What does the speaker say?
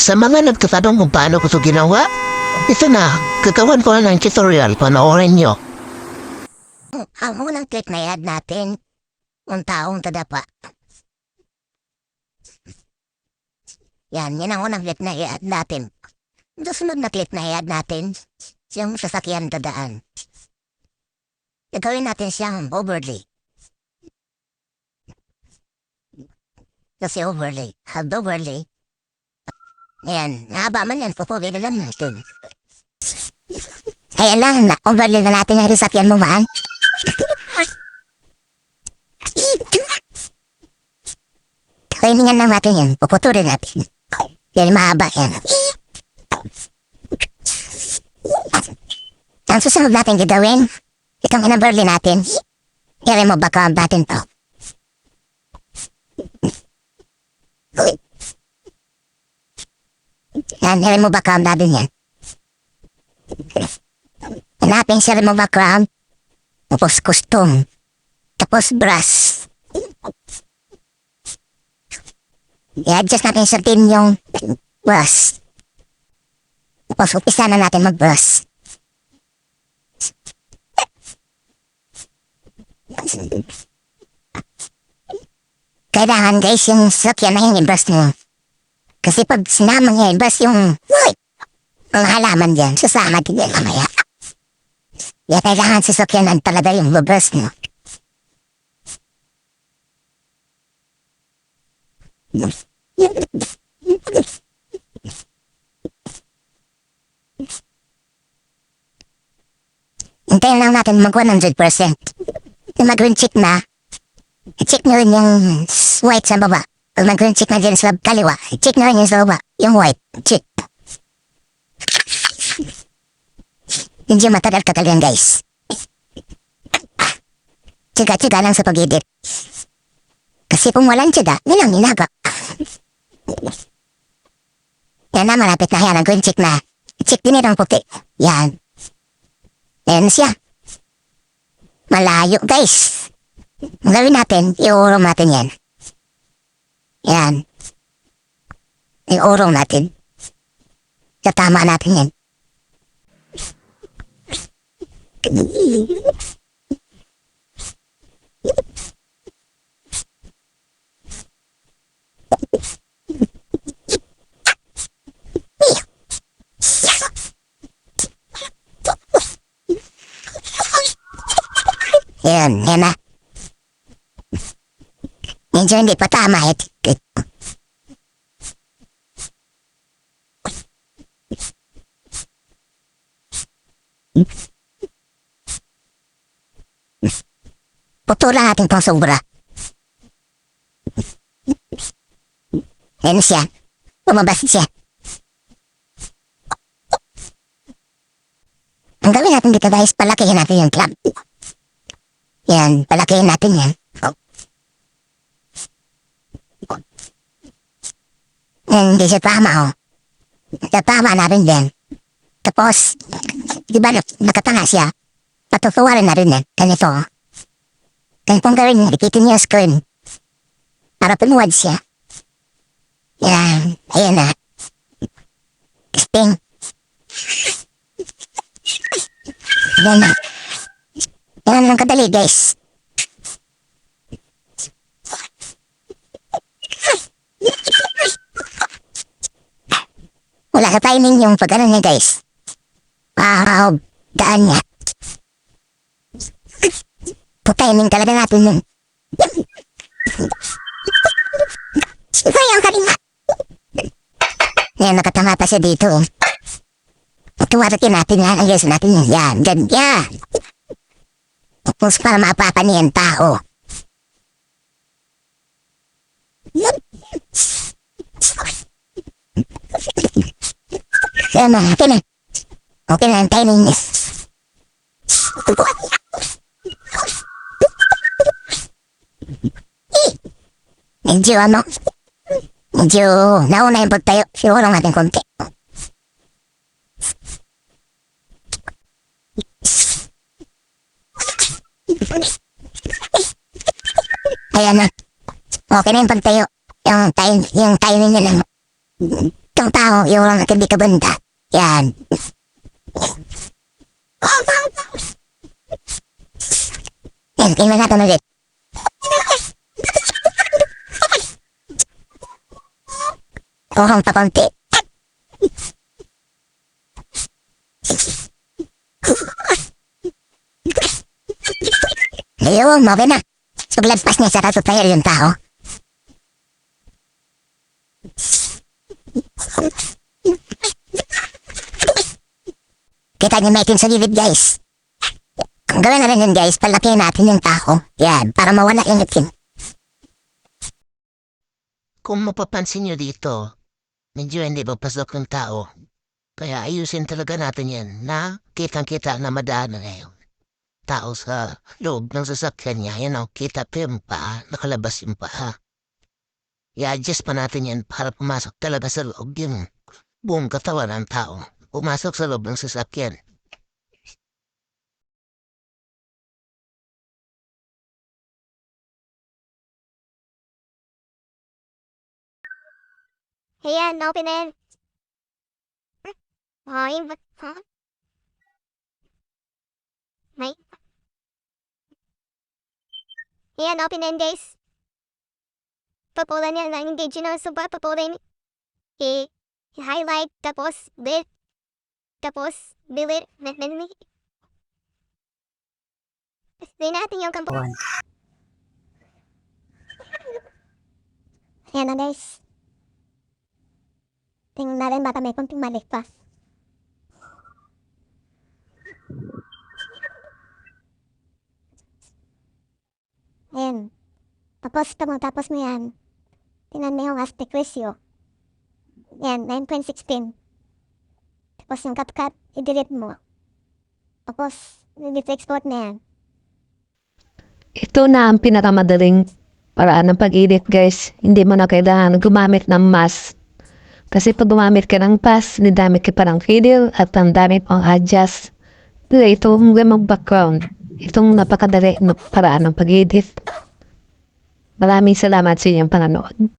Sa mga nagtatanong kung paano ko ito ginawa, ito na, gagawan ko na ng tutorial, panoorin nyo. Ang unang click na i-add natin, ang taong tadapa. Yan ang unang click na i-add natin. Susunod na click na i-add natin, yung sasakyan dadaan. Gagawin natin siyang overlay. Kasi overlay, hard overlay. Ayan, nahaba man yan, pupuli na lang natin. Ayan lang, na-overlay na natin yung sasakyan mo man. Kainingan lang natin yan, puputulin natin. Yan, mahaba yan. Ang susunod natin gagawin, itong in-overlay natin, i-remove background natin to. Yan, i-remove background natin yan. Hanapin sa remove background, tapos custom, tapos brush. I-adjust natin sa tin yung brush. Tapos upisa na natin mag-brush. Kailangan guys yung sasakyan na yung i-brush mo. Kasi pag sinama niya i-brush yung ang halaman dyan, sasama din yan mamaya. Kaya kailangan sasakyanan talaga yung i-brush mo. Hintayin lang natin mag 100%. Kung mag-green check na, i-check nyo rin yung white sa baba. Pag mag-green check na dyan sa kaliwa, i-check nyo rin yung sa baba, yung white. Check. Hindi matagal ka talagang guys. Tiga-tiga lang sa pag-edit. Kasi kung walang tiga, nilang ninaga. Yan na, malapit na yan. Ang green check na. I-check din itong puti. Yan. Ayan siya. Malayo guys. Ang gawin natin, i-urong natin yan. Yan. I-urong natin. Katama natin yan. Yan na. Medyo hindi pa tama eh. Putulan natin pang sobra. Yan siya. Lumabas siya. Ang gawin natin dito guys, palakihin natin yung club. Yan, palakihin natin yan. Yan, hindi siya tama oh. Tama na rin din. Tapos, di ba nakatanga siya? Patutuwarin na rin yan. Ganito oh. Ganitong gawin niya, ipitin niya yung screen. Para pinuwad siya. Yan, ayan na. Sting. Yan na. Yan lang kadali guys. Wala sa timing yung pag-ano niya guys. Daan niya. Timing talaga natin yun. Sayang ka rin nga. Yan, nakatama pa siya dito. Tuwaratin natin yan. Ayos natin yan. Yan, ganyan. Tapos para mapapani ang tao. Yan na, okay na. Okay na ang timing niya. Medyo nauna yung pagtayo. Siguro natin konti. Ayan na. Okay na yung pagtayo. Yung timing nila. Itong tao, yung lang hindi ka banda. Yan. Yan, tingnan natin ulit. Kuhang pa konti. Ayun, okay na. Paglagpas niya sa tutayar yung tao. Kita niyo may sa gilid, guys. Kung gawin na rin yun, guys, palakihin natin yung tao. Yan, para mawala yung itim. Kung mapapansin nyo dito, medyo hindi ba pasok ng tao. Kaya ayusin talaga natin yan na kitang-kita na madaanan na yung tao sa loob ng sasakyan niya. Yan o, kita pa yung paa, nakalabas yung paa. I-adjust pa natin yan para pumasok talaga sa loob yung buong katawan ng tao. Pumasok sa loob ng sasakyan. Ayan, open na yan. Ay, ha? May? Ayan, open na yan, guys. Papulan yan, na-engage na sa papulan. I-highlight, tapos, lit. Tapos, delete. Tignan natin yung kampo. Ayan na, guys. Tingnan natin baka may konting mali pa. Ayan. Tapos mo yan. Tingnan mo yung aspect ratio. Ayan, 9.16. Tapos yung CapCut, i-delete mo. Tapos, i-delete export na yan. Ito na ang pinakamadaling paraan ng pag-edit, guys. Hindi mo na kailangan gumamit ng mask. Kasi pag gumamit ka ng pass, nidamit ka pa ng video at ang dami pang adjust. Pero itong mag-background, itong napakadali na paraan ng pag-edit. Maraming salamat sa inyong panonood.